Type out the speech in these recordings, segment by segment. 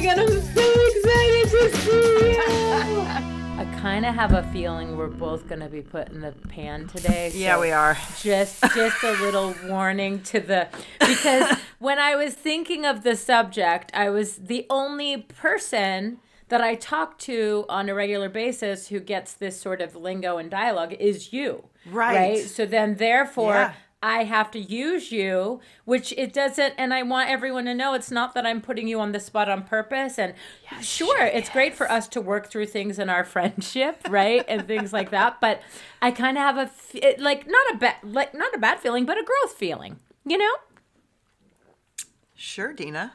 and I'm so excited to see you. I kind of have a feeling we're both going to be put in the pan today. Yeah, so we are. Just a little warning because when I was thinking of the subject, I was the only person that I talk to on a regular basis who gets this sort of lingo and dialogue is you. Right? So then therefore, I have to use you, which it doesn't, and I want everyone to know it's not that I'm putting you on the spot on purpose. And it's great for us to work through things in our friendship, right, and things like that. But I kind of have not a bad feeling, but a growth feeling, you know? Sure, Dena.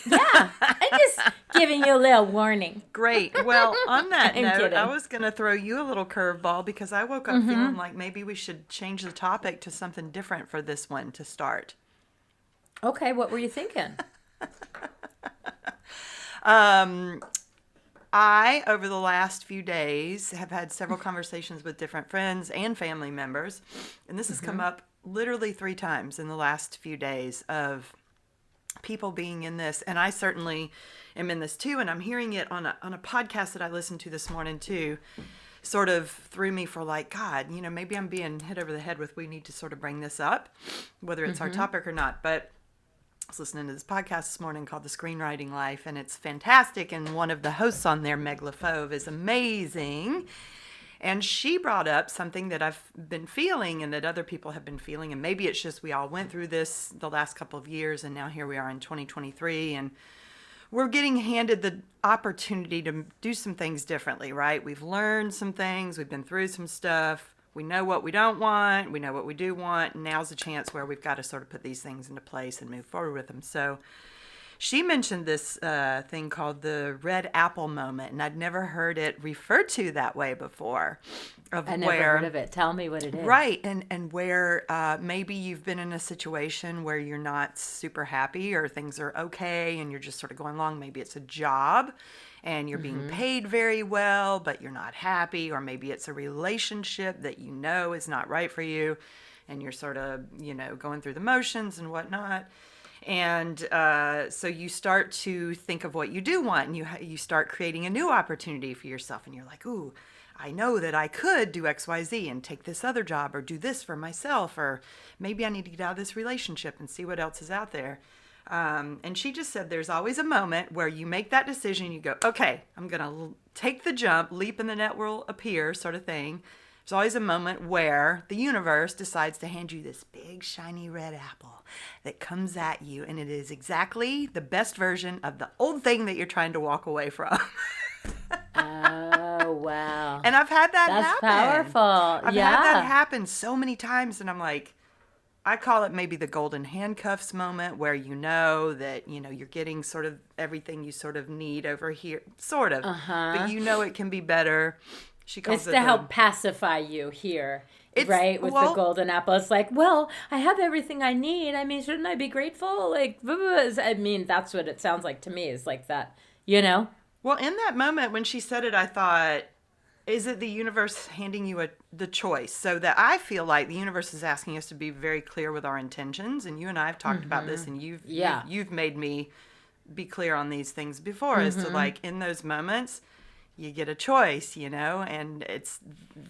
Yeah, I'm just giving you a little warning. Great. Well, on that I'm note, kidding. I was going to throw you a little curveball because I woke up feeling like maybe we should change the topic to something different for this one to start. Okay, what were you thinking? I, over the last few days, have had several conversations with different friends and family members, and this has come up literally 3 times in the last few days of people being in this, and I certainly am in this too, and I'm hearing it on a podcast that I listened to this morning too, sort of threw me for like, God, you know, maybe I'm being hit over the head with we need to sort of bring this up, whether it's our topic or not. But I was listening to this podcast this morning called The Screenwriting Life, and it's fantastic, and one of the hosts on there, Meg LaFauve, is amazing. And she brought up something that I've been feeling and that other people have been feeling. And maybe it's just we all went through this the last couple of years. And now here we are in 2023. And we're getting handed the opportunity to do some things differently, right? We've learned some things. We've been through some stuff. We know what we don't want. We know what we do want. And now's a chance where we've got to sort of put these things into place and move forward with them. So she mentioned this thing called the red apple moment, and I'd never heard it referred to that way before. I never heard of it. Tell me what it is. Right, and where maybe you've been in a situation where you're not super happy or things are okay and you're just sort of going along. Maybe it's a job and you're being paid very well, but you're not happy, or maybe it's a relationship that you know is not right for you and you're sort of, you know, going through the motions and whatnot. And so you start to think of what you do want, and you start creating a new opportunity for yourself. And you're like, ooh, I know that I could do X, Y, Z and take this other job or do this for myself. Or maybe I need to get out of this relationship and see what else is out there. And she just said there's always a moment where you make that decision. You go, okay, I'm going to take the jump, leap and the net will appear sort of thing. There's always a moment where the universe decides to hand you this big, shiny red apple that comes at you, and it is exactly the best version of the old thing that you're trying to walk away from. Oh, wow. And I've had that happen. That's powerful. I've had that happen so many times, and I'm like, I call it maybe the golden handcuffs moment where you know that, you know, you're getting sort of everything you sort of need over here, sort of, but you know it can be better. She calls it's it to help pacify you here, right? With the golden apple. It's like, well, I have everything I need. I mean, shouldn't I be grateful? Like, I mean, that's what it sounds like to me, is like that, you know? Well, in that moment when she said it, I thought, is it the universe handing you the choice? So that I feel like the universe is asking us to be very clear with our intentions. And you and I have talked about this, and you've made me be clear on these things before, as to like in those moments, you get a choice, you know, and it's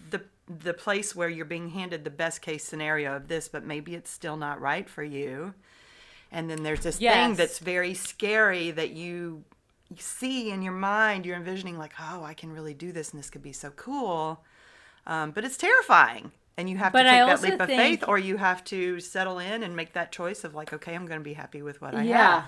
the place where you're being handed the best case scenario of this, but maybe it's still not right for you. And then there's this thing that's very scary that you see in your mind. You're envisioning like, oh, I can really do this and this could be so cool. But it's terrifying. And you have to take that leap of faith, or you have to settle in and make that choice of like, okay, I'm going to be happy with what I have.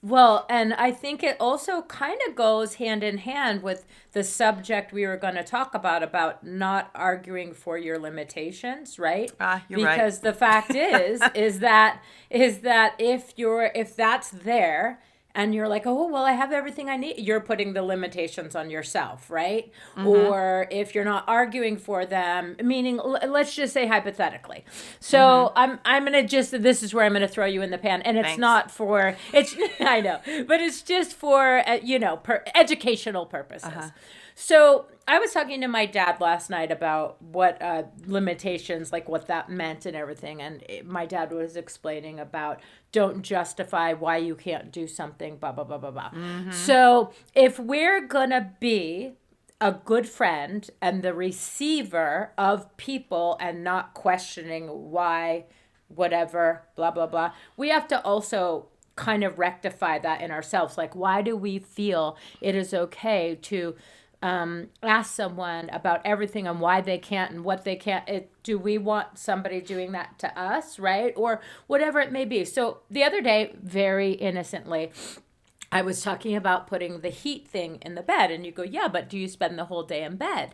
Well, and I think it also kind of goes hand in hand with the subject we were going to talk about not arguing for your limitations, right? You're right. Because the fact is that if that's there, and you're like, oh, well, I have everything I need, you're putting the limitations on yourself, right? Or if you're not arguing for them, meaning, let's just say hypothetically. So I'm going to this is where I'm going to throw you in the pan. And it's not for, I know, but it's just for, educational purposes. So I was talking to my dad last night about what limitations, like what that meant and everything. And my dad was explaining about don't justify why you can't do something, blah, blah, blah, blah, blah. So if we're going to be a good friend and the receiver of people and not questioning why, whatever, blah, blah, blah, we have to also kind of rectify that in ourselves. Like, why do we feel it is okay to ask someone about everything and why they can't and what they can't? Do we want somebody doing that to us, right? Or whatever it may be. So the other day, very innocently, I was talking about putting the heat thing in the bed, and you go, yeah, but do you spend the whole day in bed?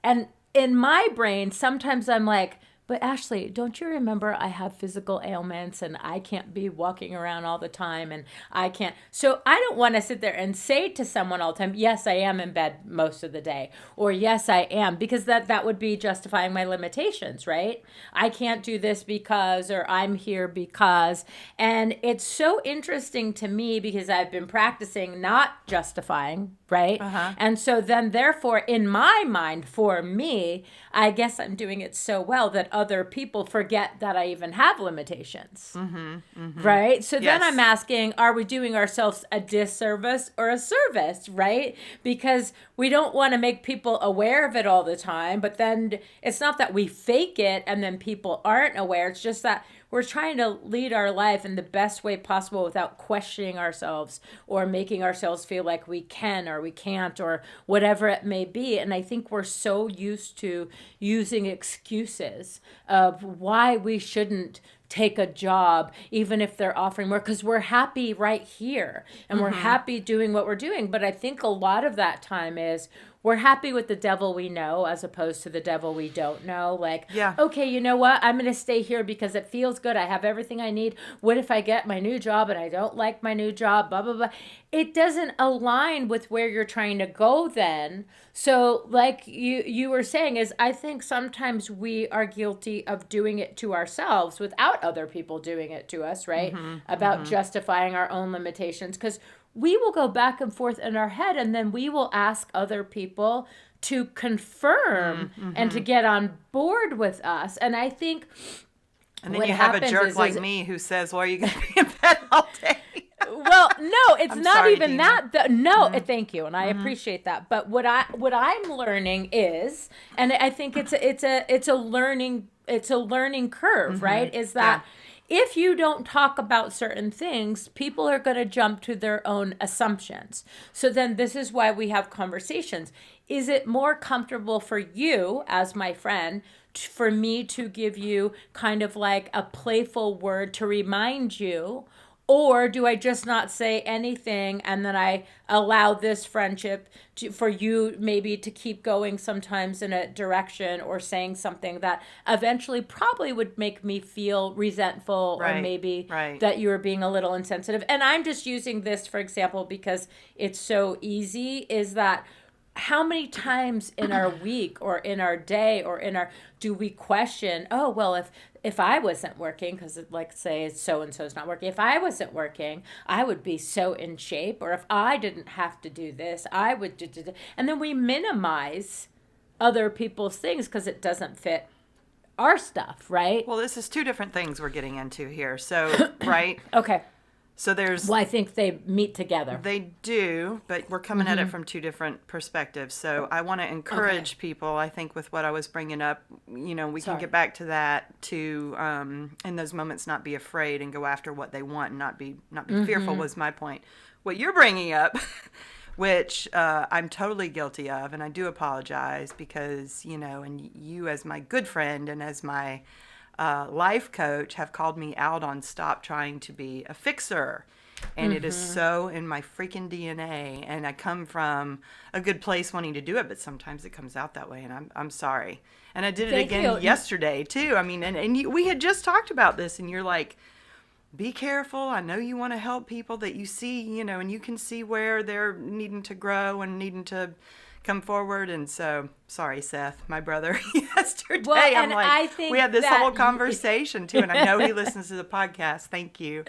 And in my brain, sometimes I'm like, but Ashley, don't you remember I have physical ailments and I can't be walking around all the time and I can't. So I don't want to sit there and say to someone all the time, yes, I am in bed most of the day, or yes, I am, because that would be justifying my limitations, right? I can't do this because, or I'm here because. And it's so interesting to me because I've been practicing not justifying, right? And so then therefore in my mind, for me, I guess I'm doing it so well that other people forget that I even have limitations, right? So then I'm asking, are we doing ourselves a disservice or a service, right? Because we don't want to make people aware of it all the time, but then it's not that we fake it and then people aren't aware. It's just that we're trying to lead our life in the best way possible without questioning ourselves or making ourselves feel like we can or we can't or whatever it may be. And I think we're so used to using excuses of why we shouldn't take a job even if they're offering more, because we're happy right here and we're happy doing what we're doing. But I think a lot of that time is we're happy with the devil we know as opposed to the devil we don't know. Like, okay, you know what? I'm going to stay here because it feels good. I have everything I need. What if I get my new job and I don't like my new job? Blah, blah, blah. It doesn't align with where you're trying to go then. So like you were saying is I think sometimes we are guilty of doing it to ourselves without other people doing it to us, right? About justifying our own limitations, because we will go back and forth in our head and then we will ask other people to confirm and to get on board with us. And I think and then you have a jerk like me who says, well, are you going to be in bed all day? Well, no, it's not even that. Thank you, and I appreciate that. But what I'm learning is, and I think it's a learning curve, right? Is that if you don't talk about certain things, people are going to jump to their own assumptions. So then this is why we have conversations. Is it more comfortable for you as my friend for me to give you kind of like a playful word to remind you? Or do I just not say anything and then I allow this friendship for you maybe to keep going sometimes in a direction or saying something that eventually probably would make me feel resentful or maybe that you were being a little insensitive. And I'm just using this, for example, because it's so easy, is that how many times in our week or in our day or do we question, oh, well, if I wasn't working, because like say so-and-so's not working, if I wasn't working, I would be so in shape, or if I didn't have to do this, I would do. And then we minimize other people's things because it doesn't fit our stuff, right? Well, this is two different things we're getting into here. So, right? Okay. So there's... Well, I think they meet together. They do, but we're coming at it from two different perspectives. So I want to encourage people, I think, with what I was bringing up, we can get back to that, to in those moments not be afraid and go after what they want and not be fearful was my point. What you're bringing up, which I'm totally guilty of, and I do apologize because, and you as my good friend and as my life coach have called me out on stop trying to be a fixer. And it is so in my freaking DNA. And I come from a good place wanting to do it, but sometimes it comes out that way. And I'm sorry. And I did it again yesterday, too. I mean, we had just talked about this, and you're like, be careful. I know you want to help people that you see, and you can see where they're needing to grow and needing to come forward. And so, sorry, Seth, my brother, yesterday, Well, I'm and like, I think we had this that whole conversation too. And I know he listens to the podcast. Thank you.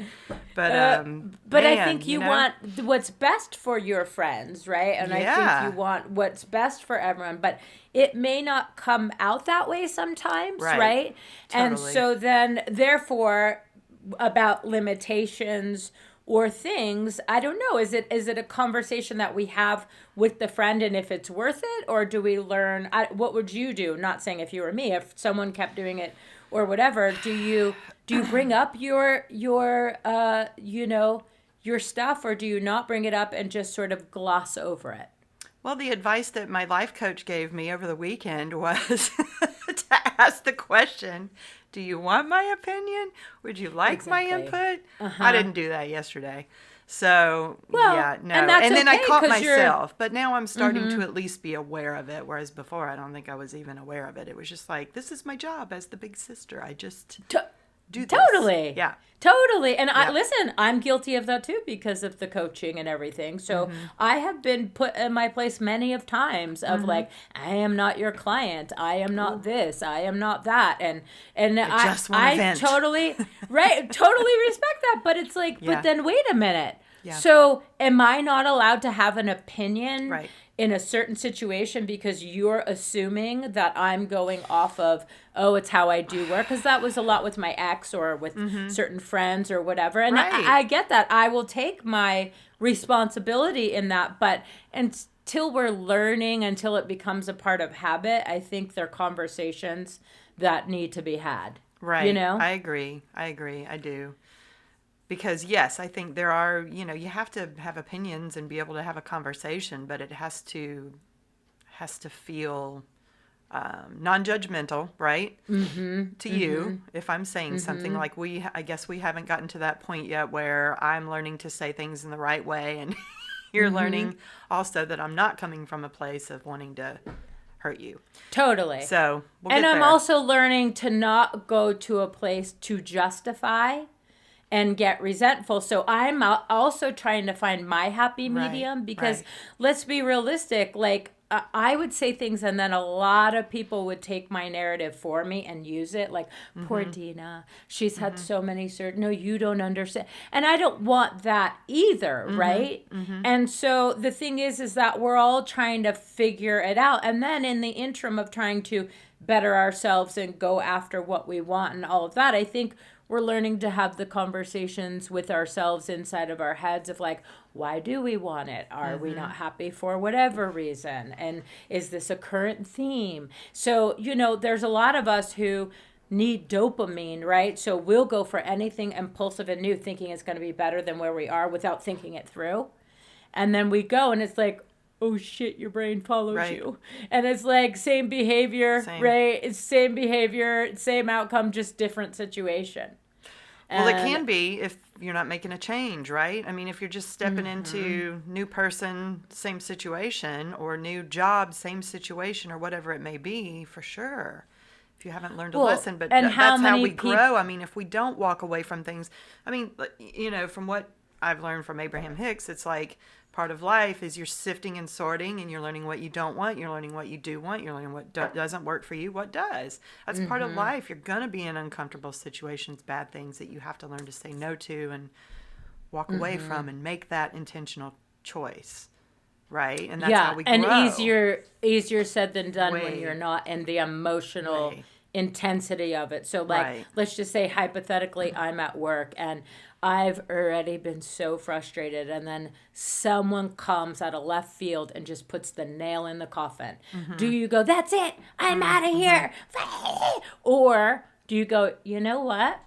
But But I man, think you know? want what's best for your friends, right? And I think Yeah. you want what's best for everyone, but it may not come out that way sometimes, Right. right? And Totally. so then, therefore, about limitations or things, I don't know. Is it a conversation that we have with the friend, and if it's worth it, or do we learn? What would you do? Not saying if you were me, if someone kept doing it or whatever. Do you bring up your your stuff, or do you not bring it up and just sort of gloss over it? Well, the advice that my life coach gave me over the weekend was to ask the question, do you want my opinion? Would you like my Exactly. input? Uh-huh. I didn't do that yesterday. So, Well, yeah, no. and that's then I okay, caught 'cause you're- myself. But now I'm starting to at least be aware of it, whereas before I don't think I was even aware of it. It was just like, this is my job as the big sister. I just do this. Totally. Yeah. Totally. And Yeah. listen, I'm guilty of that too because of the coaching and everything. So I have been put in my place many of times of like, I am not your client. I am not this. I am not that. And I just want to vent. totally, right. Totally respect that. But it's like, Yeah. but then wait a minute. Yeah. So am I not allowed to have an opinion Right. in a certain situation because you're assuming that I'm going off of, oh, it's how I do work? Because that was a lot with my ex or with certain friends or whatever. And Right. I get that. I will take my responsibility in that. But until we're learning, until it becomes a part of habit, I think they're conversations that need to be had. Right. You know? I agree. I do. Because yes, I think there are, you have to have opinions and be able to have a conversation, but it has to feel non-judgmental, right? To you, if I'm saying something like I guess we haven't gotten to that point yet where I'm learning to say things in the right way, and you're learning also that I'm not coming from a place of wanting to hurt you. Totally. So we'll and get I'm there. also learning to not go to a place to justify and get resentful. So I'm also trying to find my happy medium because right. let's be realistic. Like I would say things and then a lot of people would take my narrative for me and use it. Like, poor Dena, she's had so many no, you don't understand. And I don't want that either, right? And so the thing is that we're all trying to figure it out. And then in the interim of trying to better ourselves and go after what we want and all of that, I think we're learning to have the conversations with ourselves inside of our heads of like, why do we want it? Are we not happy for whatever reason? And is this a current theme? So, there's a lot of us who need dopamine, right? So we'll go for anything impulsive and new thinking it's going to be better than where we are without thinking it through. And then we go and it's like, oh shit, your brain follows Right. you. And it's like same behavior, right? It's same behavior, same outcome, just different situation. Well, it can be if you're not making a change, right? I mean, if you're just stepping into new person, same situation, or new job, same situation, or whatever it may be, for sure. If you haven't learned a lesson, but and that's how many we grow. I mean, if we don't walk away from things, I mean, from what I've learned from Abraham Hicks, it's like part of life is you're sifting and sorting, and you're learning what you don't want, you're learning what you do want, you're learning what doesn't work for you, what does. That's part of life. You're going to be in uncomfortable situations, bad things that you have to learn to say no to and walk away from and make that intentional choice, right? And that's how we grow. And easier said than done when Way. you're not in the emotional Way. intensity of it. So like, Right. let's just say hypothetically I'm at work and I've already been so frustrated, and then someone comes out of left field and just puts the nail in the coffin. Do you go, that's it, I'm out of here? Or do you go, you know what?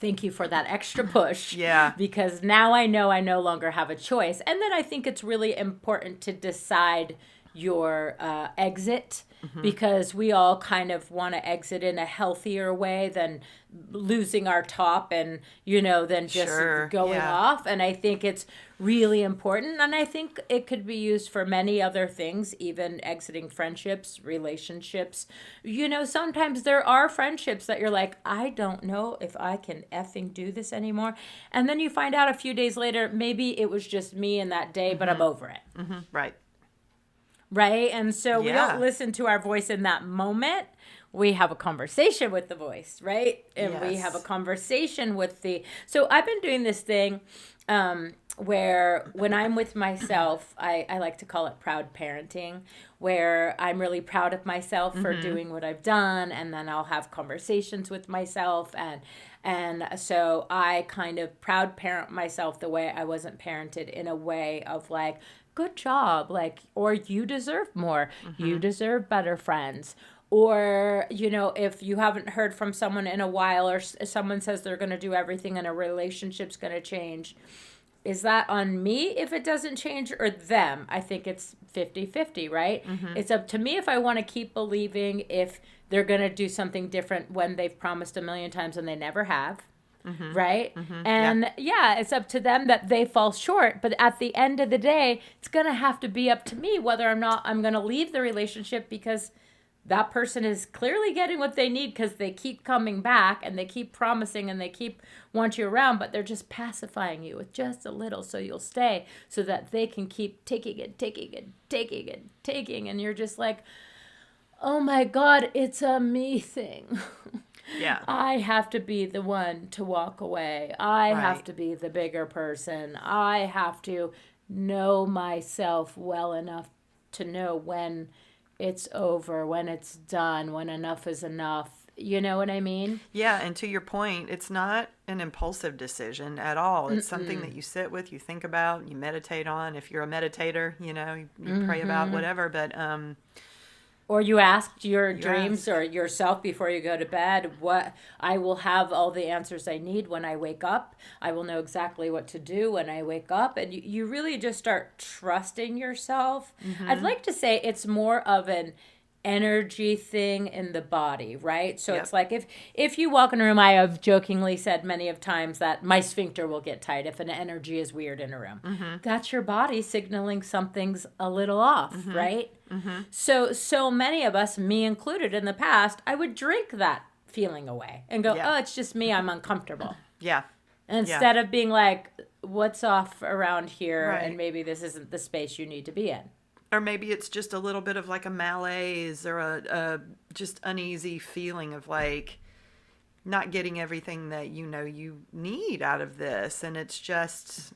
Thank you for that extra push. Yeah. Because now I know I no longer have a choice. And then I think it's really important to decide your exit, because we all kind of want to exit in a healthier way than losing our top and, then just going off. And I think it's really important. And I think it could be used for many other things, even exiting friendships, relationships. Sometimes there are friendships that you're like, I don't know if I can effing do this anymore. And then you find out a few days later, maybe it was just me in that day, but I'm over it. Right. right? And so we don't Yeah. listen to our voice in that moment. We have a conversation with the voice, right? And we have a Yes. conversation with the. So I've been doing this thing where when I'm with myself, I like to call it proud parenting, where I'm really proud of myself for doing what I've done, and then I'll have conversations with myself, and so I kind of proud parent myself the way I wasn't parented, in a way of like, good job, like, or you deserve more, you deserve better friends. Or, you know, if you haven't heard from someone in a while, or someone says they're going to do everything and a relationship's going to change, is that on me if it doesn't change, or them? I think it's 50-50, right? It's up to me if I want to keep believing if they're going to do something different when they've promised a million times and they never have. Right? And yeah, it's up to them that they fall short. But at the end of the day, it's going to have to be up to me whether or not I'm going to leave the relationship, because that person is clearly getting what they need, because they keep coming back and they keep promising and they keep want you around, but they're just pacifying you with just a little so you'll stay, so that they can keep taking and taking and taking and taking. And you're just like, oh my God, it's a me thing. Yeah. I have to be the one to walk away. I have Right. to be the bigger person. I have to know myself well enough to know when it's over, when it's done, when enough is enough. You know what I mean? Yeah, and to your point, it's not an impulsive decision at all. It's something that you sit with, you think about, you meditate on. If you're a meditator, you know, you pray about whatever. But Or you asked your you dreams ask. or yourself before you go to bed, what I will have all the answers I need when I wake up. I will know exactly what to do when I wake up. And you really just start trusting yourself. I'd like to say it's more of an energy thing in the body, right? So Yep. it's like if you walk in a room, I have jokingly said many of times that my sphincter will get tight if an energy is weird in a room. That's your body signaling something's a little off, right? So many of us, me included in the past, I would drink that feeling away and go, Yeah. oh, it's just me, I'm uncomfortable. Yeah. Instead of being like, what's off around here, Right. and maybe this isn't the space you need to be in. Or maybe it's just a little bit of like a malaise or a just uneasy feeling of like not getting everything that you know you need out of this. And it's just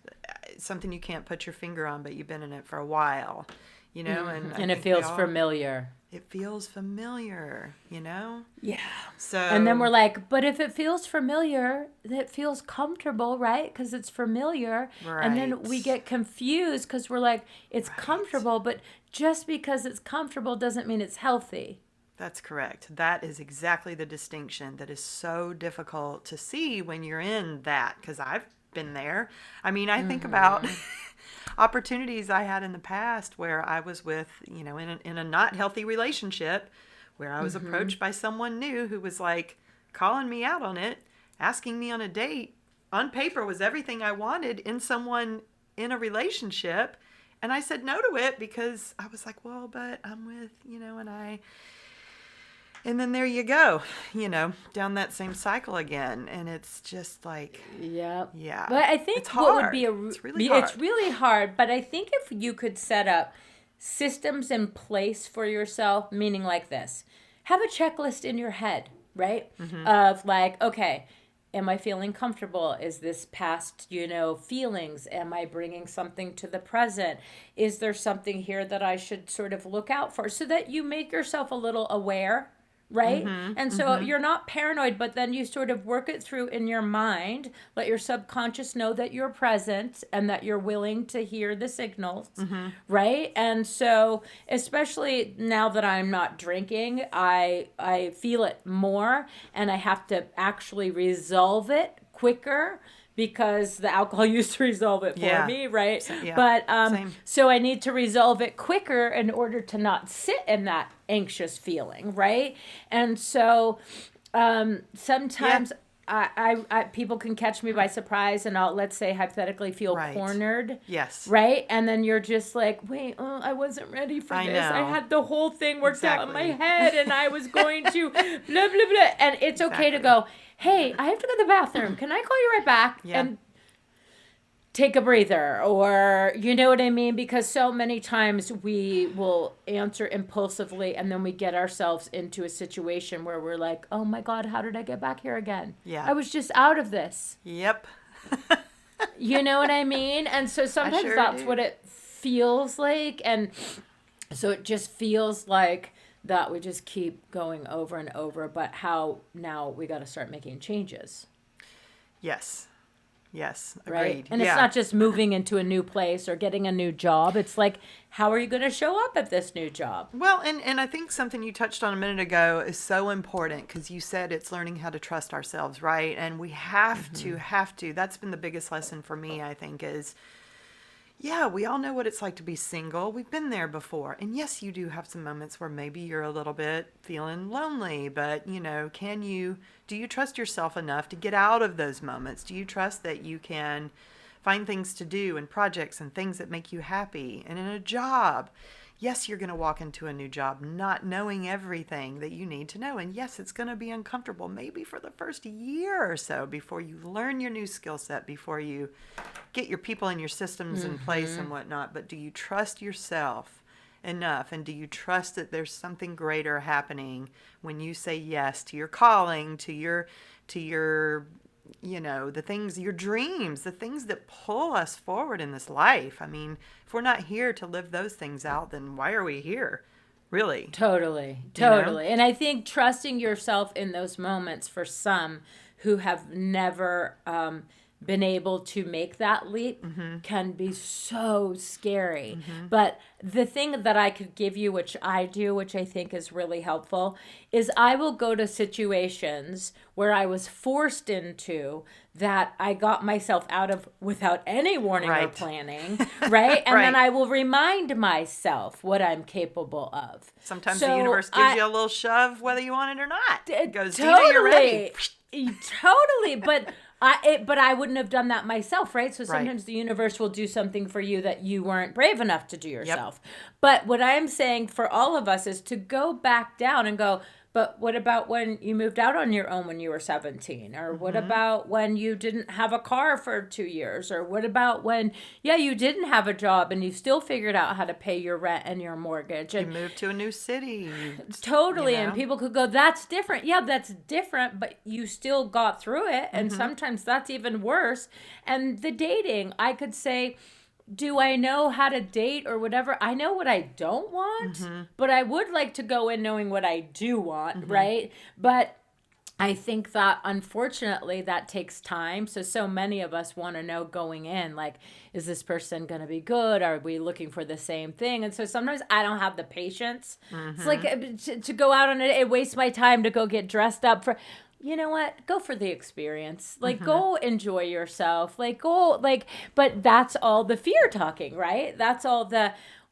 something you can't put your finger on, but you've been in it for a while, you know? And I And it think feels familiar. It feels familiar, you know? Yeah. So. And then we're like, but if it feels familiar, that feels comfortable, right? Because it's familiar. And then we Right. get confused because we're like, it's comfortable, but just because it's comfortable doesn't mean it's healthy. That's correct. That is exactly the distinction that is so difficult to see when you're in that, because I've been there. I mean, I think about opportunities I had in the past where I was with, you know, in a not healthy relationship, where I was approached by someone new who was like calling me out on it, asking me on a date. On paper was everything I wanted in someone in a relationship. And I said no to it because I was like, well, but I'm with, you know, and then there you go, you know, down that same cycle again. And it's just like, Yep. yeah. But I think it's what hard. would be It's really hard. it's really hard, but I think if you could set up systems in place for yourself, meaning like this, have a checklist in your head, right? Of like, okay, am I feeling comfortable? Is this past, you know, feelings? Am I bringing something to the present? Is there something here that I should sort of look out for, so that you make yourself a little aware, right? And so you're not paranoid, but then you sort of work it through in your mind, let your subconscious know that you're present and that you're willing to hear the signals, right? And so, especially now that I'm not drinking, I feel it more, and I have to actually resolve it quicker, because the alcohol used to resolve it for Yeah. me, right? Yeah. But Same. so I need to resolve it quicker in order to not sit in that anxious feeling, right? And so sometimes I people can catch me by surprise, and I'll, let's say, hypothetically feel Right. cornered. Yes. Right? And then you're just like, wait, I wasn't ready for I this. I know. had the whole thing worked out in my Exactly. head, and I was going to blah, blah, blah. And it's okay to Exactly. go, hey, I have to go to the bathroom. Can I call you right back? Yeah. And take a breather, or you know what I mean? Because so many times we will answer impulsively and then we get ourselves into a situation where we're like, oh my God, how did I get back here again? Yeah. I was just out of this. Yep. You know what I mean? And so sometimes sure that's do. what it feels like. And so it just feels like that we just keep going over and over, but how now we got to start making changes. Yes. Yes. Right. Agreed. And yeah. it's not just moving into a new place or getting a new job. It's like, how are you going to show up at this new job? Well, and I think something you touched on a minute ago is so important, because you said it's learning how to trust ourselves, right? And we have to. That's been the biggest lesson for me, I think, is, yeah, we all know what it's like to be single. We've been there before. And yes, you do have some moments where maybe you're a little bit feeling lonely, but, do you trust yourself enough to get out of those moments? Do you trust that you can find things to do and projects and things that make you happy? And in a job, yes, you're going to walk into a new job not knowing everything that you need to know. And yes, it's going to be uncomfortable, maybe for the first year or so, before you learn your new skill set, before you get your people and your systems in place and whatnot. But do you trust yourself enough? And do you trust that there's something greater happening when you say yes to your calling, to your the things, your dreams, the things that pull us forward in this life? I mean, if we're not here to live those things out, then why are we here? Really? Totally. You know? And I think trusting yourself in those moments, for some who have never been able to make that leap, can be so scary. But the thing that I could give you, which I do, which I think is really helpful, is I will go to situations where I was forced into, that I got myself out of without any warning or Right. planning, right? And Right. then I will remind myself what I'm capable of. Sometimes So the universe gives you a little shove, whether you want it or not. It goes, Dena, totally, you're ready. totally. But I wouldn't have done that myself, right? So Right. sometimes the universe will do something for you that you weren't brave enough to do yourself. But what I'm saying for all of us is to go back down and go, but what about when you moved out on your own when you were 17? Or what about when you didn't have a car for 2 years? Or what about when, you didn't have a job and you still figured out how to pay your rent and your mortgage? You And moved to a new city. totally. You know? And people could go, that's different. Yeah, that's different, but you still got through it. And sometimes that's even worse. And the dating, I could say, do I know how to date or whatever? I know what I don't want, but I would like to go in knowing what I do want, right? But I think that unfortunately that takes time. So many of us want to know going in, like, is this person going to be good? Are we looking for the same thing? And so sometimes I don't have the patience. It's like to go out on it wastes my time to go get dressed up for. You know what? Go for the experience. Like, go enjoy yourself. But that's all the fear talking, right? That's all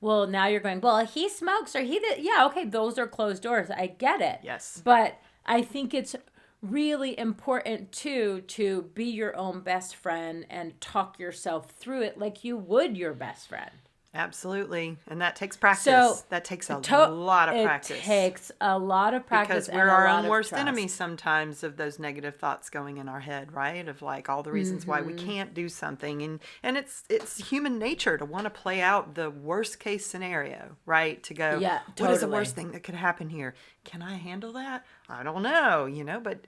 well, now you're going, well, he smokes or yeah, okay, those are closed doors. I get it. Yes. But I think it's really important too to be your own best friend and talk yourself through it like you would your best friend. Absolutely. And that takes practice. So, that takes a lot of practice. It takes a lot of practice. Because we're our own worst trust. enemy sometimes, of those negative thoughts going in our head, right? Of like all the reasons why we can't do something. And it's human nature to want to play out the worst case scenario, right? To go, what is the worst thing that could happen here? Can I handle that? I don't know, but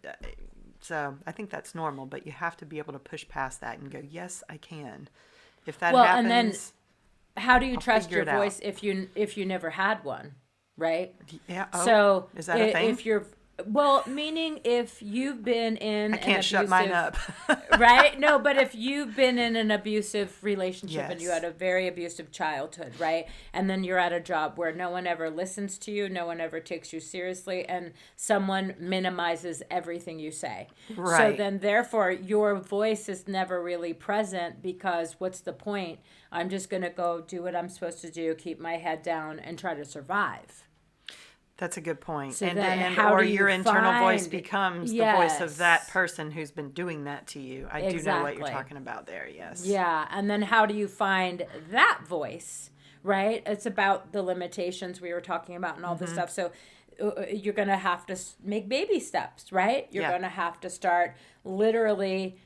so I think that's normal, but you have to be able to push past that and go, yes, I can. If that happens. And then how do you trust your out. voice if you never had one, right? Yeah. Oh, so is that a thing? If you're meaning if you've been in I can't shut mine up. Right? No, but if you've been in an abusive relationship and you Yes. had a very abusive childhood, right? And then you're at a job where no one ever listens to you, no one ever takes you seriously, and someone minimizes everything you say. Right. So then therefore your voice is never really present, because what's the point? I'm just going to go do what I'm supposed to do, keep my head down, and try to survive. That's a good point. So and then and how or do you your internal voice find- becomes the voice of that Yes. person who's been doing that to you. I do know what you're Exactly. talking about there, yes. Yeah, and then how do you find that voice, right? It's about the limitations we were talking about and all this stuff. So you're going to have to make baby steps, right? You're Yeah. going to have to start literally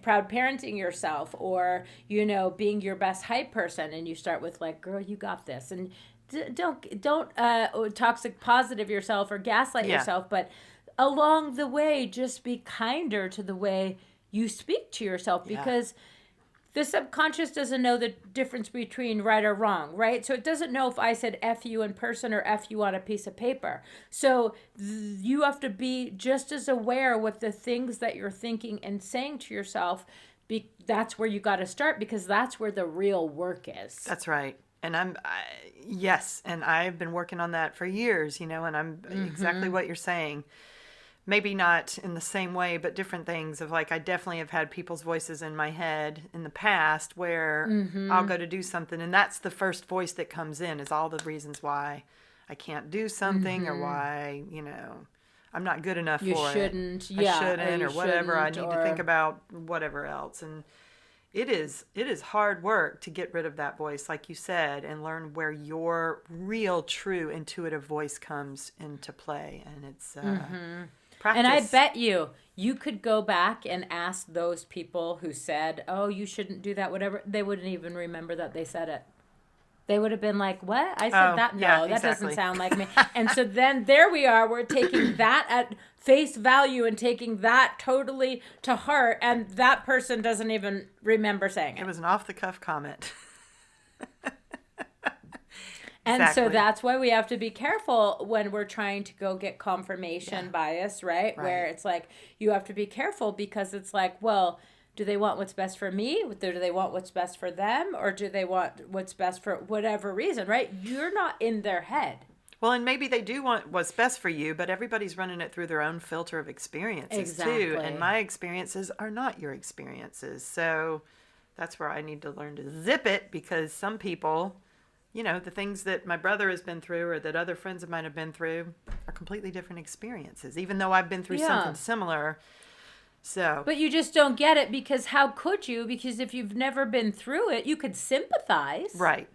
proud parenting yourself, or, you know, being your best hype person, and you start with like, girl, you got this, and don't toxic positive yourself or gaslight Yeah. yourself, but along the way, just be kinder to the way you speak to yourself, Yeah. because the subconscious doesn't know the difference between right or wrong, right? So it doesn't know if I said F you in person or F you on a piece of paper. So you have to be just as aware with the things that you're thinking and saying to yourself. That's where you got to start, because that's where the real work is. That's right. And yes, and I've been working on that for years, you know, and I'm exactly what you're saying. Maybe not in the same way, but different things of like, I definitely have had people's voices in my head in the past where I'll go to do something, and that's the first voice that comes in, is all the reasons why I can't do something or why, you know, I'm not good enough You for shouldn't, it. yeah, I shouldn't, or whatever. I shouldn't, need to think about whatever else. And it is hard work to get rid of that voice, like you said, and learn where your real, true, intuitive voice comes into play. And it's practice. And I bet you could go back and ask those people who said, oh, you shouldn't do that, whatever. They wouldn't even remember that they said it. They would have been like, what? I said that? No, yeah, that exactly. doesn't sound like me. And so then there we are. We're taking that at face value and taking that totally to heart. And that person doesn't even remember saying it. It was an off-the-cuff comment. And Exactly. so that's why we have to be careful when we're trying to go get confirmation bias, right? Where it's like, you have to be careful, because it's like, well, do they want what's best for me? Do they want what's best for them? Or do they want what's best for whatever reason, right? You're not in their head. Well, and maybe they do want what's best for you, but everybody's running it through their own filter of experiences too. And my experiences are not your experiences. So that's where I need to learn to zip it, because some people, you know, the things that my brother has been through or that other friends of mine have been through are completely different experiences, even though I've been through something similar. So, but you just don't get it, because how could you? Because if you've never been through it, you could sympathize. Right.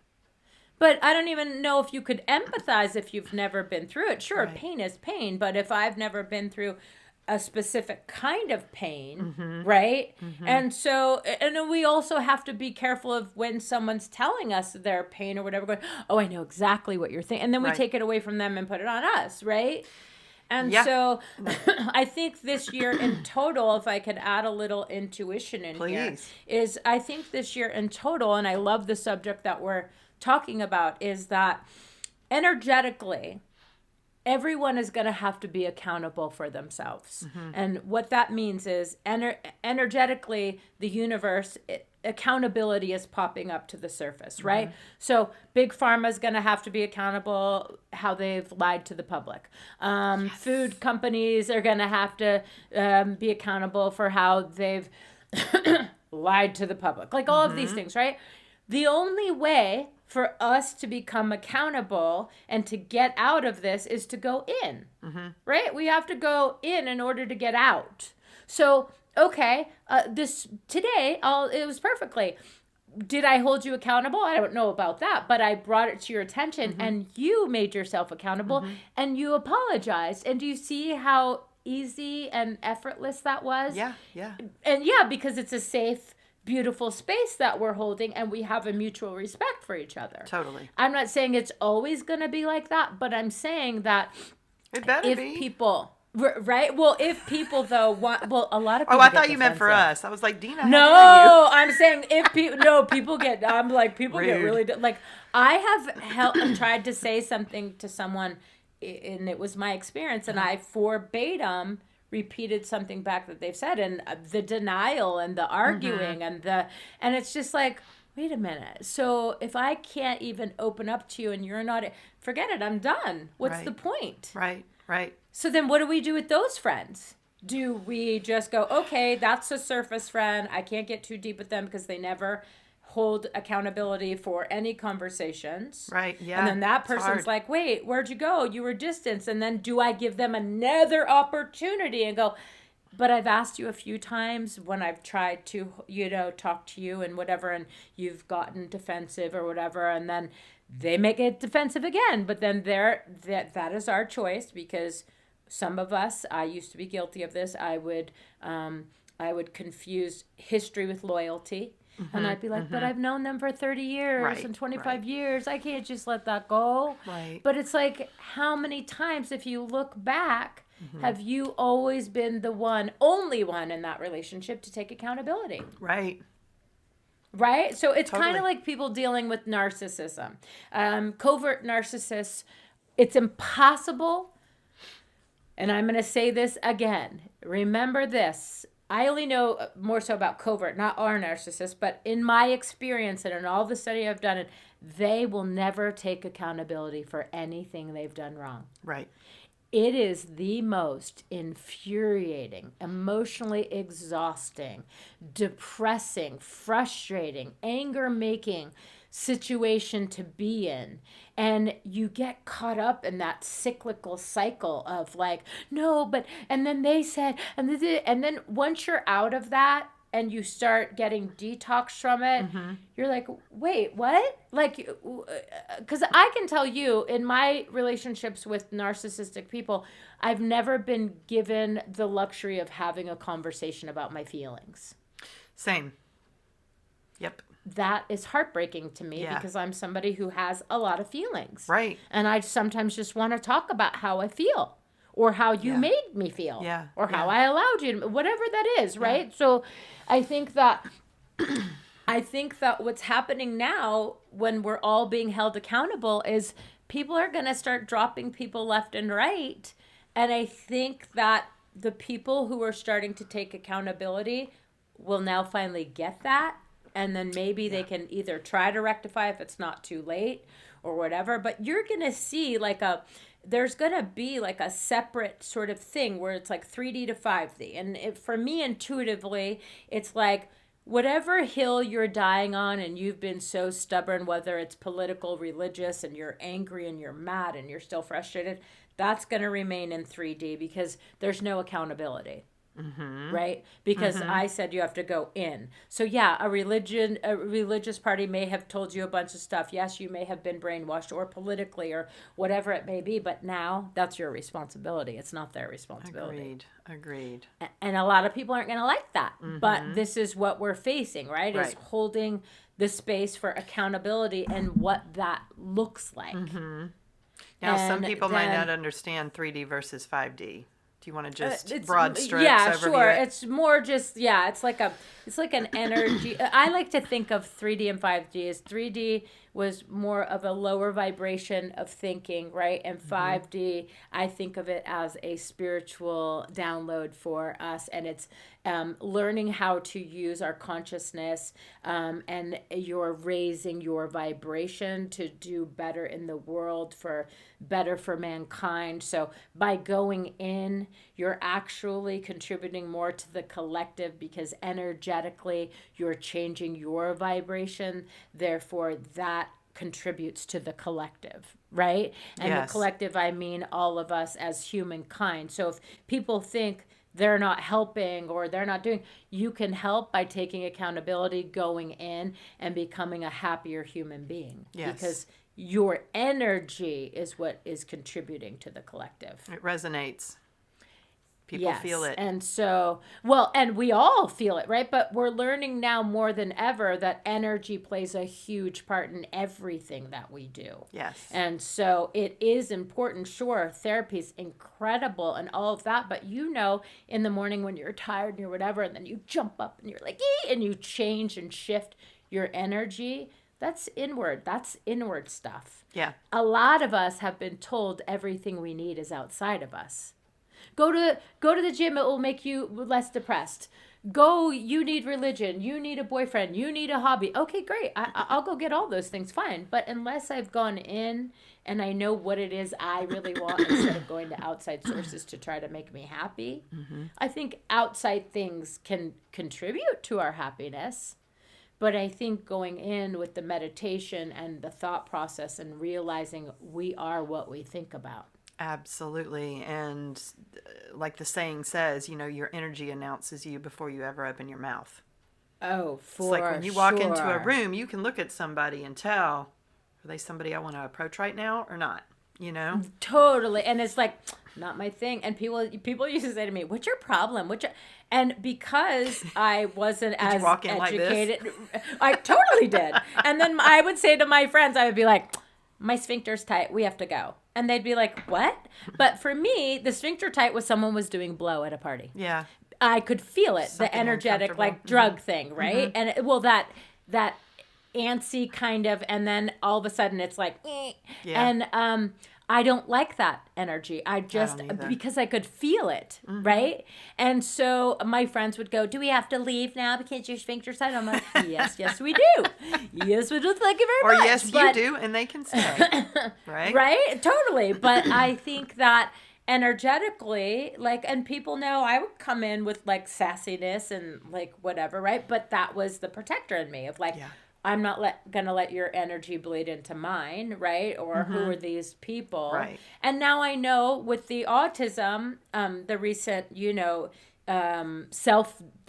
But I don't even know if you could empathize if you've never been through it. Sure, pain is pain, but if I've never been through a specific kind of pain, right? And so, and we also have to be careful of when someone's telling us their pain or whatever, going, oh, I know exactly what you're thinking. And then we take it away from them and put it on us, right? And so I think this year in total, if I could add a little intuition in here, is I think this year in total, and I love the subject that we're talking about, is that energetically, everyone is going to have to be accountable for themselves. And what that means is energetically, the universe, accountability is popping up to the surface, right? So big pharma is going to have to be accountable how they've lied to the public. Food companies are going to have to be accountable for how they've lied to the public. Like all of these things, right? The only way for us to become accountable and to get out of this is to go in, right? We have to go in order to get out. So, okay, this today, it was perfectly. Did I hold you accountable? I don't know about that, but I brought it to your attention and you made yourself accountable and you apologized. And do you see how easy and effortless that was? Yeah, yeah. And because it's a safe, beautiful space that we're holding and we have a mutual respect for each other. Totally. I'm not saying it's always going to be like that, but I'm saying that it better if be. People, right? Well, if people though want, a lot of people. Oh, I thought you meant for us. I was like, Dena, no, I'm saying if people get, I'm like, people Rude. get really, like, I have tried to say something to someone and it was my experience and I verbatim repeated something back that they've said, and the denial and the arguing and it's just like, wait a minute. So if I can't even open up to you and you're not, forget it, I'm done. What's the point? Right. So then what do we do with those friends? Do we just go, okay, that's a surface friend. I can't get too deep with them because they never hold accountability for any conversations. Right, yeah. And then that person's like, wait, where'd you go? You were distant. And then do I give them another opportunity and go, but I've asked you a few times when I've tried to, talk to you and whatever, and you've gotten defensive or whatever, and then they make it defensive again. But then that is our choice, because some of us, I used to be guilty of this, I would I would confuse history with loyalty. And I'd be like, but I've known them for 30 years Right, and 25 right. years. I can't just let that go. Right. But it's like, how many times, if you look back, have you always been the only one in that relationship to take accountability? Right. Right? So it's kind Totally. of like people dealing with narcissism. Covert narcissists, it's impossible. And I'm going to say this again. Remember this. I only know more so about covert, not our narcissists, but in my experience and in all the study I've done, they will never take accountability for anything they've done wrong. Right. It is the most infuriating, emotionally exhausting, depressing, frustrating, anger-making situation to be in. And you get caught up in that cyclical cycle of like, no, but, and then they said, and then once you're out of that, and you start getting detox from it, you're like, wait, what? Like, because I can tell you in my relationships with narcissistic people, I've never been given the luxury of having a conversation about my feelings. Same. Yep. That is heartbreaking to me Yeah. because I'm somebody who has a lot of feelings. Right. And I sometimes just want to talk about how I feel. Or how you Yeah. made me feel. Yeah. Or how Yeah. I allowed you to, whatever that is, right? So I think that what's happening now when we're all being held accountable is people are going to start dropping people left and right. And I think that the people who are starting to take accountability will now finally get that. And then maybe they can either try to rectify if it's not too late or whatever. But you're going to see there's going to be like a separate sort of thing where it's like 3D to 5D. And for me, intuitively, it's like whatever hill you're dying on and you've been so stubborn, whether it's political, religious, and you're angry and you're mad and you're still frustrated, that's going to remain in 3D because there's no accountability. Right? Because I said you have to go in. So yeah, a religious party may have told you a bunch of stuff. Yes, you may have been brainwashed or politically or whatever it may be, but now that's your responsibility. It's not their responsibility. Agreed. And a lot of people aren't going to like that. But this is what we're facing, right? Is holding the space for accountability and what that looks like. Now, some And people might then- not understand 3D versus 5D. Do you want to just It's- broad strokes yeah, overview sure. it? It's more just it's like an energy. I like to think of 3D and 5D as 3D was more of a lower vibration of thinking, right? And 5D, I think of it as a spiritual download for us, and it's learning how to use our consciousness, and you're raising your vibration to do better in the world, for better for mankind. So by going in, you're actually contributing more to the collective because energetically you're changing your vibration. Therefore, that contributes to the collective, right? And Yes. the collective, I mean all of us as humankind. So if people think they're not helping or they're not doing, you can help by taking accountability, going in and becoming a happier human being. Yes. Because your energy is what is contributing to the collective. It resonates. People feel it. And so, and we all feel it, right? But we're learning now more than ever that energy plays a huge part in everything that we do. Yes. And so it is important. Sure, therapy is incredible and all of that. But in the morning when you're tired and you're whatever, and then you jump up and you're like, ee! And you change and shift your energy. That's inward. That's inward stuff. Yeah. A lot of us have been told everything we need is outside of us. Go to the gym, it will make you less depressed. You need religion, you need a boyfriend, you need a hobby. Okay, great. I'll go get all those things, fine. But unless I've gone in and I know what it is I really want instead of going to outside sources to try to make me happy, I think outside things can contribute to our happiness. But I think going in with the meditation and the thought process and realizing we are what we think about. Absolutely. And like the saying says, your energy announces you before you ever open your mouth. Oh, It's like when you walk into a room, you can look at somebody and tell, are they somebody I want to approach right now or not? you know? Totally. And it's like, not my thing. And people used to say to me, what's your problem? And because I wasn't Did you as walk in like this? educated, I totally did. And then I would say to my friends, I would be like, my sphincter's tight. We have to go. And they'd be like, what? But for me, the sphincter tight was someone was doing blow at a party. Yeah. I could feel it, the Something energetic, uncomfortable. like drug thing, right? And that antsy kind of, and then all of a sudden it's like, eh. Yeah. And I don't like that energy. I just, don't either. because I could feel it, right? And so my friends would go, do we have to leave now because your sphincter's tight? I'm like, yes, we do. Yes, we do. Thank you very much. Or yes, you do, and they can stay. Right? Right? Totally. But I think that energetically, like, and people know I would come in with like sassiness and like whatever, right? But that was the protector in me of like, Yeah. I'm not gonna let your energy bleed into mine, right? Or who are these people? Right. And now I know with the autism, the recent,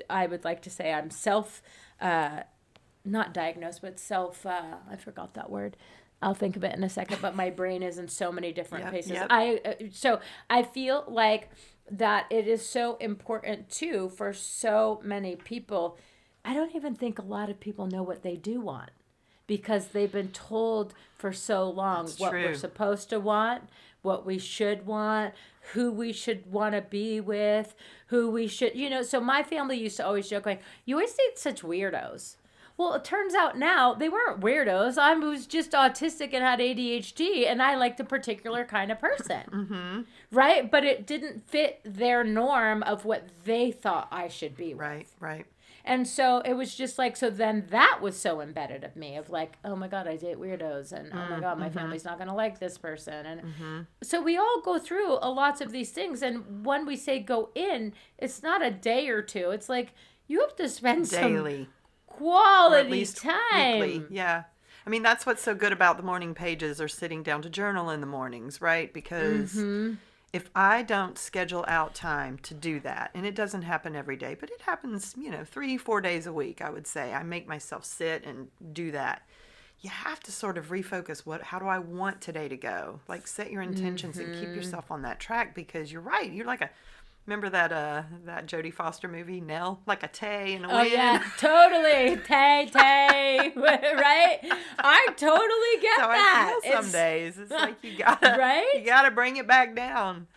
I would like to say I'm not diagnosed, but I forgot that word. I'll think of it in a second, but my brain is in so many different places. Yep. So I feel like that it is so important too for so many people. I don't even think a lot of people know what they do want because they've been told for so long what we're supposed to want, what we should want, who we should want to be with, who we should, so my family used to always joke like, you always date such weirdos. Well, it turns out now they weren't weirdos. I was just autistic and had ADHD, and I liked a particular kind of person, right? But it didn't fit their norm of what they thought I should be with. Right. And so it was just like, so then that was so embedded of me of like, oh my God, I date weirdos. And oh my God, my family's not going to like this person. And so we all go through lots of these things. And when we say go in, it's not a day or two. It's like you have to spend Daily. some quality Or at least time. Weekly. Yeah. I mean, that's what's so good about the morning pages or sitting down to journal in the mornings, right? Because if I don't schedule out time to do that, and it doesn't happen every day, but it happens, 3-4 days a week, I would say. I make myself sit and do that. You have to sort of refocus. How do I want today to go? Like set your intentions and keep yourself on that track because you're right. You're like remember that Jodie Foster movie, Nell? Like a tay in the wind? Oh, yeah, totally. Tay, right? I totally get So that. I feel some days. It's like you gotta, right? You gotta bring it back down.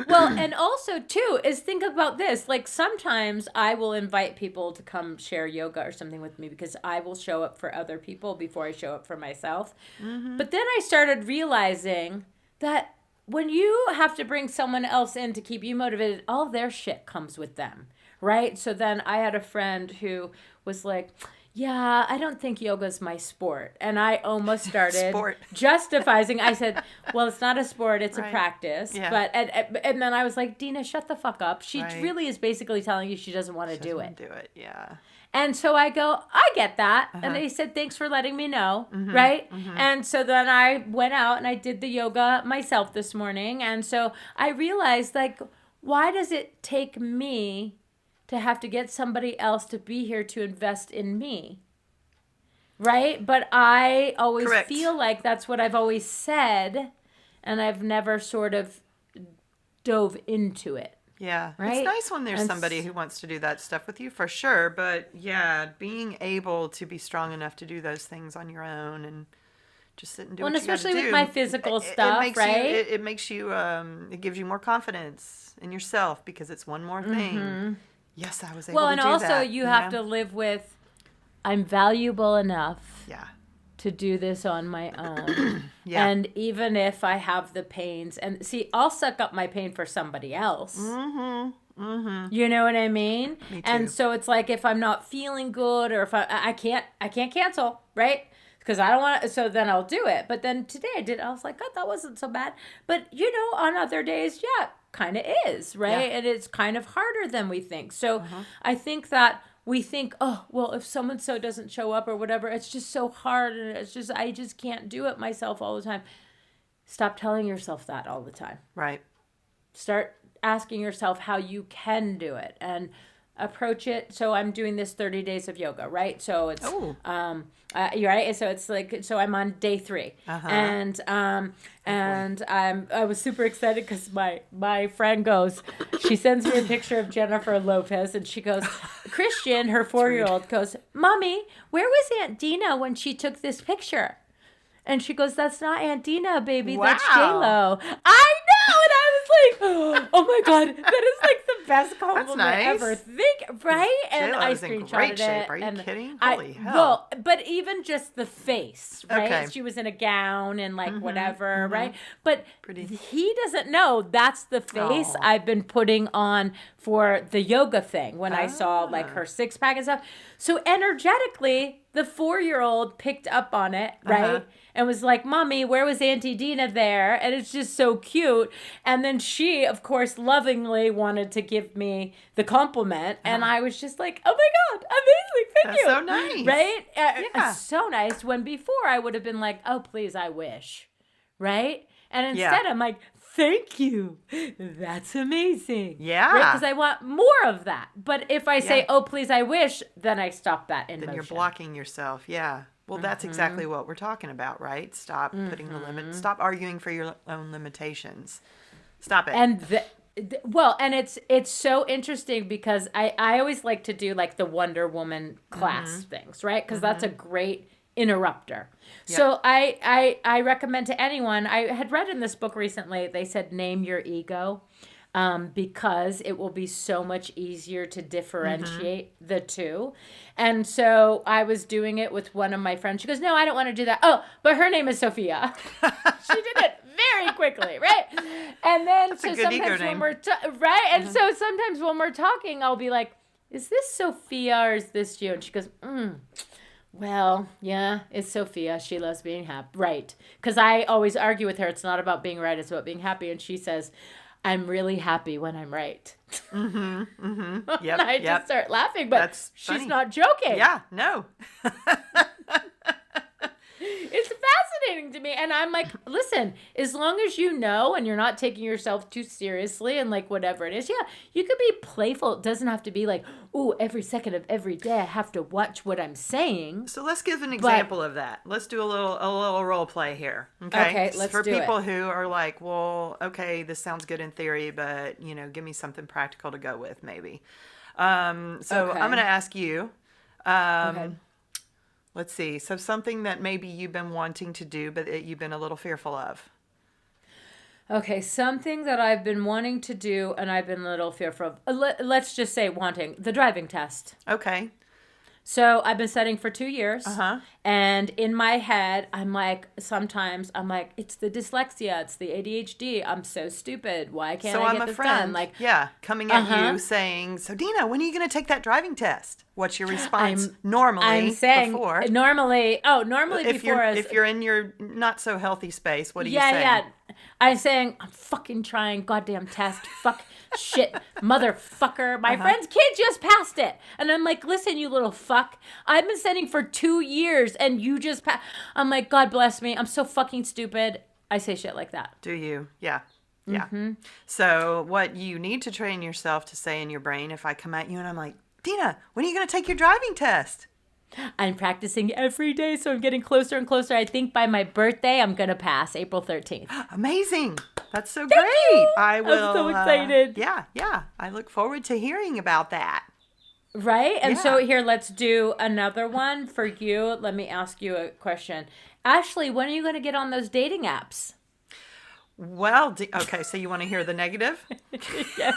Well, and also, too, is think about this. Like, sometimes I will invite people to come share yoga or something with me because I will show up for other people before I show up for myself. But then I started realizing that when you have to bring someone else in to keep you motivated, all their shit comes with them, right? So then I had a friend who was like, yeah, I don't think yoga's my sport. And I almost started justifying. I said, well, it's not a sport, it's a practice. Yeah. But and then I was like, Dena, shut the fuck up. She really is basically telling you she doesn't want to do it. Yeah. And so I go, I get that. And they said, thanks for letting me know. Right. And so then I went out and I did the yoga myself this morning. And so I realized, like, why does it take me to have to get somebody else to be here to invest in me? Right. But I always feel like that's what I've always said. And I've never sort of dove into it. Yeah. Right? It's nice when there's somebody who wants to do that stuff with you for sure. But yeah, being able to be strong enough to do those things on your own and just sit and do what you gotta do. Especially with my physical stuff, right? It makes you, it gives you more confidence in yourself because it's one more thing. Yes, I was able to do that. Well, and also you have to live with, I'm valuable enough. Yeah. To do this on my own. And even if I have the pains, and see, I'll suck up my pain for somebody else. You know what I mean? Me too. And so it's like if I'm not feeling good or if I can't cancel, right? Because I don't want to, so then I'll do it. But then today I was like, God, that wasn't so bad. But on other days, kind of is, right? Yeah. And it's kind of harder than we think. So I think that we think, oh, well, if so-and-so doesn't show up or whatever, it's just so hard. And I just can't do it myself all the time. Stop telling yourself that all the time. Right. Start asking yourself how you can do it. And approach it. So I'm doing this 30 days of yoga, right? So it's Oh. you're right. So it's like, so I'm on day 3, and I was super excited because my friend goes, she sends me a picture of Jennifer Lopez, and she goes, Christian, her 4-year-old goes, Mommy, where was Aunt Dena when she took this picture? And she goes, that's not Aunt Dena, baby. Wow. That's J-Lo. I know. And I was like, oh my God, that is like the best compliment nice. ever. Right? And I J-Lo's in screenshotted great it. shape. Are you and kidding? I, Holy hell. Well, but even just the face, right? Okay. She was in a gown and like whatever, right? But Pretty. he doesn't know that's the face Aw. I've been putting on for the yoga thing when I saw like her 6-pack and stuff. So energetically, the 4-year-old picked up on it, right? And was like, Mommy, where was Auntie Dena there? And it's just so cute. And then she, of course, lovingly wanted to give me the compliment. And I was just like, oh my God, amazing. Thank you. That's so nice. Right? Yeah. So nice. When before I would have been like, oh, please, I wish. Right? And instead I'm like, thank you. That's amazing. Yeah. Right? Because I want more of that. But if I say, oh, please, I wish, then I stop that in Then motion. you're blocking yourself. Yeah. Well, that's exactly what we're talking about, right? Stop putting the limit. Stop arguing for your own limitations. Stop it. And and it's so interesting because I always like to do like the Wonder Woman class things, right? Because that's a great interrupter. Yep. So I recommend to anyone, I had read in this book recently, they said name your ego. Because it will be so much easier to differentiate the two. And so I was doing it with one of my friends. She goes, no, I don't want to do that. Oh, but her name is Sophia. She did it very quickly, right? And then That's so a good sometimes ego when name. we're right, and so sometimes when we're talking, I'll be like, is this Sophia or is this you? And she goes, well, yeah, it's Sophia. She loves being happy. Right. Because I always argue with her. It's not about being right. It's about being happy. And she says, I'm really happy when I'm right. Yep. And I just start laughing, but That's she's funny. not joking. Yeah. No. It's fascinating to me. And I'm like, listen, as long as you know and you're not taking yourself too seriously and like whatever it is, yeah, you could be playful. It doesn't have to be like, ooh, every second of every day I have to watch what I'm saying. So let's give an example of that. Let's do a little role play here. Okay. Let's For do people it. who are like, well, okay, this sounds good in theory, but give me something practical to go with, maybe. So Okay. I'm going to ask you. Okay. Let's see. So something that maybe you've been wanting to do, but that you've been a little fearful of. Okay, something that I've been wanting to do and I've been a little fearful of. Let's just say wanting the driving test. Okay. So I've been studying for 2 years. Uh-huh. And in my head, sometimes I'm like, it's the dyslexia, it's the ADHD. I'm so stupid. Why can't So I I'm get a this friend, done? Like, coming at you saying, so Dena, when are you going to take that driving test? What's your response I'm normally saying before? normally If before if you're in your not so healthy space, what do you yeah, say? yeah. I'm saying, I'm fucking trying goddamn test. Fuck, shit, motherfucker. My friend's kid just passed it. And I'm like, listen, you little fuck. I've been studying for 2 years and you just passed. I'm like, God bless me. I'm so fucking stupid. I say shit like that. Do you? Yeah. Yeah. So what you need to train yourself to say in your brain, if I come at you and I'm like, Dena, when are you going to take your driving test? I'm practicing every day, so I'm getting closer and closer. I think by my birthday, I'm going to pass April 13th. Amazing. That's so Thank great. you. I will. I'm so excited. Yeah. I look forward to hearing about that. Right? And so Yeah. here, let's do another one for you. Let me ask you a question. Ashley, when are you going to get on those dating apps? Well, okay, so you want to hear the negative? Yes.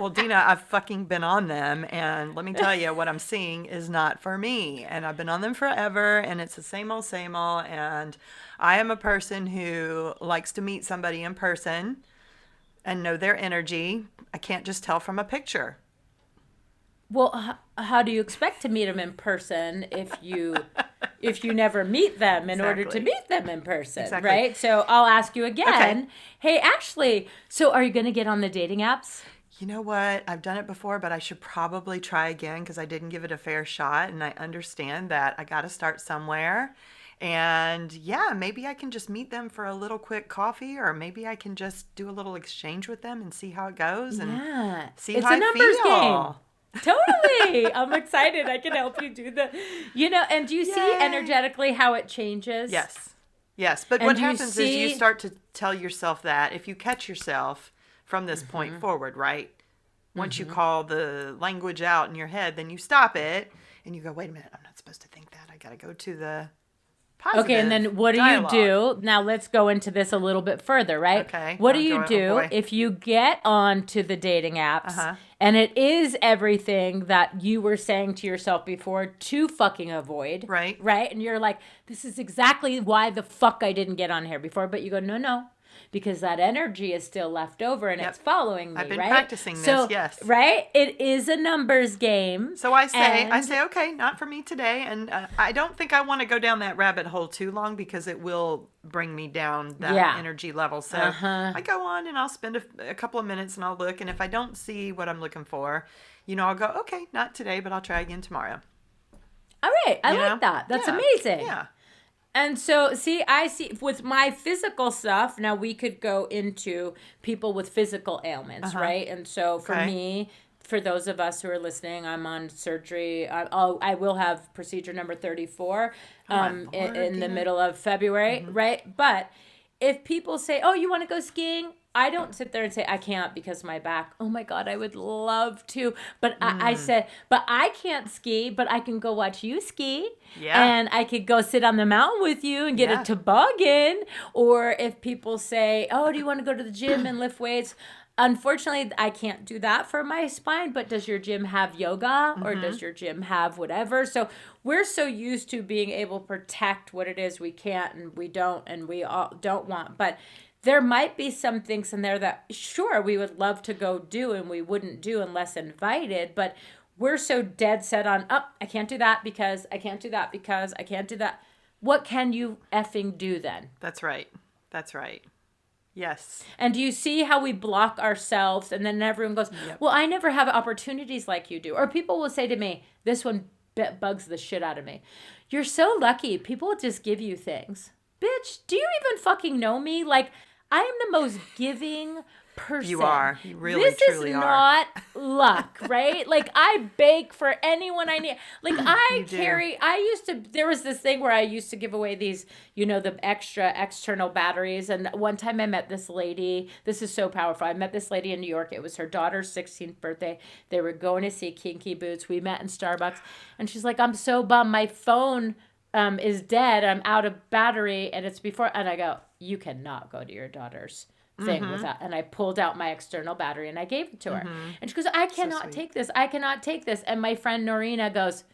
Well, Dena, I've fucking been on them, and let me tell you, what I'm seeing is not for me. And I've been on them forever, and it's the same old, and I am a person who likes to meet somebody in person and know their energy. I can't just tell from a picture. Well, how do you expect to meet them in person if you never meet them in order to Exactly. meet them in person, Exactly. right? So I'll ask you again. Okay. Hey, Ashley, so are you going to get on the dating apps? You know what? I've done it before, but I should probably try again because I didn't give it a fair shot. And I understand that I got to start somewhere. And yeah, maybe I can just meet them for a little quick coffee, or maybe I can just do a little exchange with them and see how it goes and Yeah. see It's how a I numbers game. feel. Totally. I'm excited. I can help you do and do you see Yay. energetically how it changes? Yes. Yes. But And what do you happens is you see, start to tell yourself that if you catch yourself from this point forward, right? Once you call the language out in your head, then you stop it and you go, wait a minute, I'm not supposed to think that. I got to go to the okay, and positive then what do you dialogue. do? Now let's go into this a little bit further, right? Okay. What do Oh, you joy. Oh, do boy. if you get onto the dating apps Uh-huh. and it is everything that you were saying to yourself before to fucking avoid? Right. Right? And you're like, this is exactly why the fuck I didn't get on here before. But you go, no, because that energy is still left over and Yep. it's following me, I've been right? practicing this, So, yes. right? It is a numbers game. So I and say, okay, not for me today. And I don't think I want to go down that rabbit hole too long because it will bring me down that energy level. So I go on and I'll spend a couple of minutes and I'll look. And if I don't see what I'm looking for, I'll go, okay, not today, but I'll try again tomorrow. All right. I like that. That's amazing. Yeah. And so, I see with my physical stuff, now we could go into people with physical ailments, right? And so for me, for those of us who are listening, I'm on surgery. I will have procedure number 34 in the middle of February, right? But if people say, oh, you want to go skiing? I don't sit there and say, I can't because of my back. Oh my God, I would love to. But I said, but I can't ski, but I can go watch you ski. Yeah. And I could go sit on the mountain with you and get a toboggan. Or if people say, oh, do you want to go to the gym and lift weights? Unfortunately, I can't do that for my spine, but does your gym have yoga or does your gym have whatever? So we're so used to being able to protect what it is we can't and we don't and we all don't want. But there might be some things in there that, sure, we would love to go do and we wouldn't do unless invited. But we're so dead set on, I can't do that because I can't do that because I can't do that. What can you effing do then? That's right. That's right. Yes. And do you see how we block ourselves and then everyone goes, well, I never have opportunities like you do. Or people will say to me, this one bugs the shit out of me. You're so lucky. People just give you things. Bitch, do you even fucking know me? Like, I am the most giving person. You are. You really, this truly is are. not luck, right? Like, I bake for anyone I need. Like, there was this thing where I used to give away these, the extra external batteries. And one time I met this lady. This is so powerful. I met this lady in New York. It was her daughter's 16th birthday. They were going to see Kinky Boots. We met in Starbucks. And she's like, I'm so bummed. My phone is dead. I'm out of battery. And it's before. And I go, you cannot go to your daughter's thing without. And I pulled out my external battery and I gave it to her. And she goes, I cannot take this. I cannot take this. And my friend Norina goes,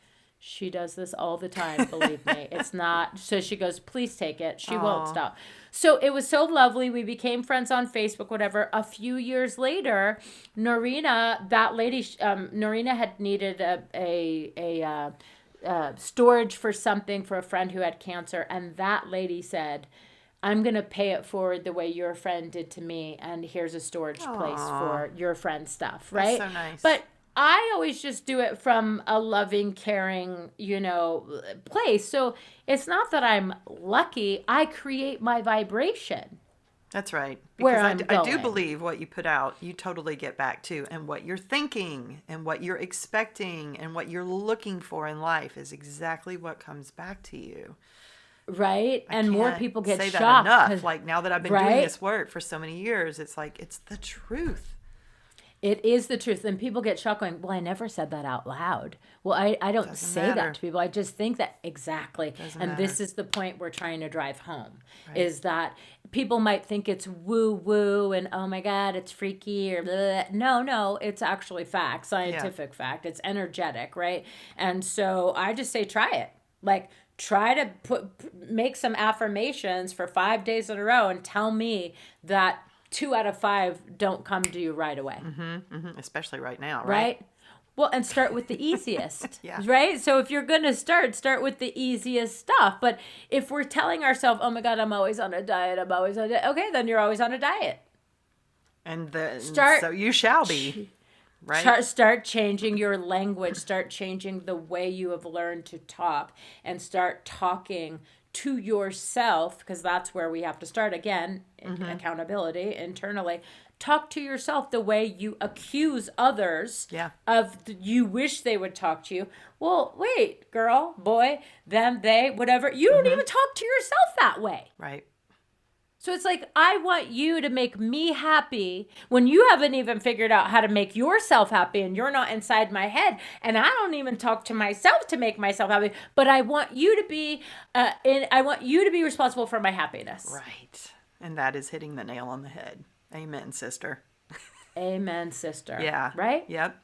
she does this all the time. Believe me, it's not. So she goes, please take it. She won't stop. So it was so lovely. We became friends on Facebook, whatever. A few years later, Norina, that lady, Norina had needed a storage for something for a friend who had cancer. And that lady said, I'm going to pay it forward the way your friend did to me. And here's a storage place for your friend's stuff. Right. That's so nice. But I always just do it from a loving, caring, place. So it's not that I'm lucky. I create my vibration. That's right. Where Because I'm I do going. believe what you put out, you totally get back to. And what you're thinking and what you're expecting and what you're looking for in life is exactly what comes back to you. Right? And more Can't people get say shocked. that enough. Like now that I've been doing Right? this work for so many years, it's like, it's the truth. It is the truth. And people get shocked going, well, I never said that out loud. Well, I don't Doesn't say matter. that to people. I just think that exactly. And this is the point we're trying to drive home is that people might think it's woo woo and oh my God, it's freaky or blah. No, it's actually fact, scientific fact. It's energetic, right? And so I just say try it. Like try to make some affirmations for 5 days in a row and tell me that 2 out of 5 don't come to you right away. Especially right now, Right? Well, and start with the easiest, Yeah. right? So if you're going to start with the easiest stuff. But if we're telling ourselves, oh my God, I'm always on a diet, okay, then you're always on a diet. And Start- so you shall be. Right? Start changing your language. Start changing the way you have learned to talk and start talking to yourself, because that's where we have to start again, accountability internally. Talk to yourself the way you accuse others you wish they would talk to you. Well, wait, girl, boy, them, they, whatever. You don't even talk to yourself that way. Right. So it's like, I want you to make me happy when you haven't even figured out how to make yourself happy and you're not inside my head. And I don't even talk to myself to make myself happy, but I want you to be, I want you to be responsible for my happiness. Right. And that is hitting the nail on the head. Amen, sister. Amen, sister. Yeah. Right? Yep.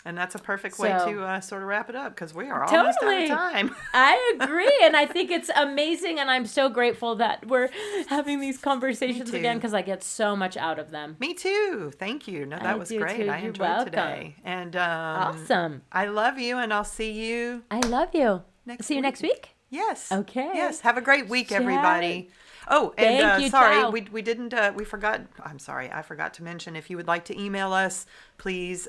And that's a perfect way to sort of wrap it up, because we are almost out of time. I agree. And I think it's amazing. And I'm so grateful that we're having these conversations again, because I get so much out of them. Me too. Thank you. No, that was great. I enjoyed today. And awesome. I love you, and I'll see you. I love you. See you week. next week? Yes. Okay. Yes. Have a great week, everybody. Oh, and Thank you, sorry, ciao. we didn't, we forgot. I'm sorry. I forgot to mention, if you would like to email us, please,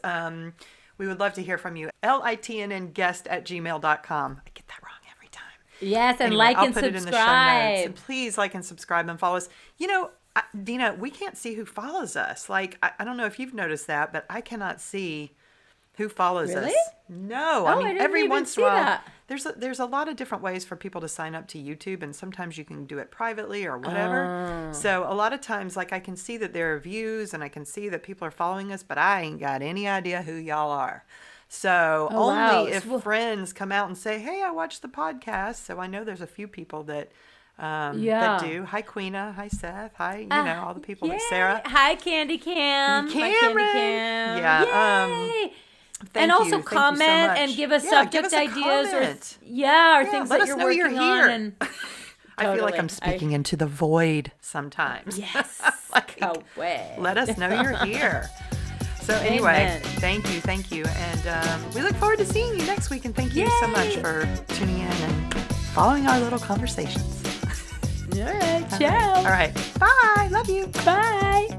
we would love to hear from you. LITNNguest@gmail.com. I get that wrong every time. Yes, and Anyway, like I'll and put it in the show subscribe. notes. And please like and subscribe and follow us. You know, Dena, we can't see who follows us. Like, I don't know if you've noticed that, but I cannot see who follows us. No, I mean, every once in a while, there's a lot of different ways for people to sign up to YouTube, and sometimes you can do it privately or whatever. So a lot of times, like, I can see that there are views and I can see that people are following us, but I ain't got any idea who y'all are. So only if friends come out and say, hey, I watched the podcast. So I know there's a few people that that do. Hi, Queena. Hi, Seth. Hi, all the people. Like Sarah. Hi, Candy Cam. Cameron. Candy Cam. Yeah. Yay. Thank also you. comment Thank you so and much. give us subject ideas or things that you're working on. And I feel like I'm speaking into the void sometimes. Yes. Away. Let us know you're here. So anyway, thank you. And we look forward to seeing you next week. And thank you so much for tuning in and following our little conversations. All right. Ciao. All right. Bye. Love you. Bye.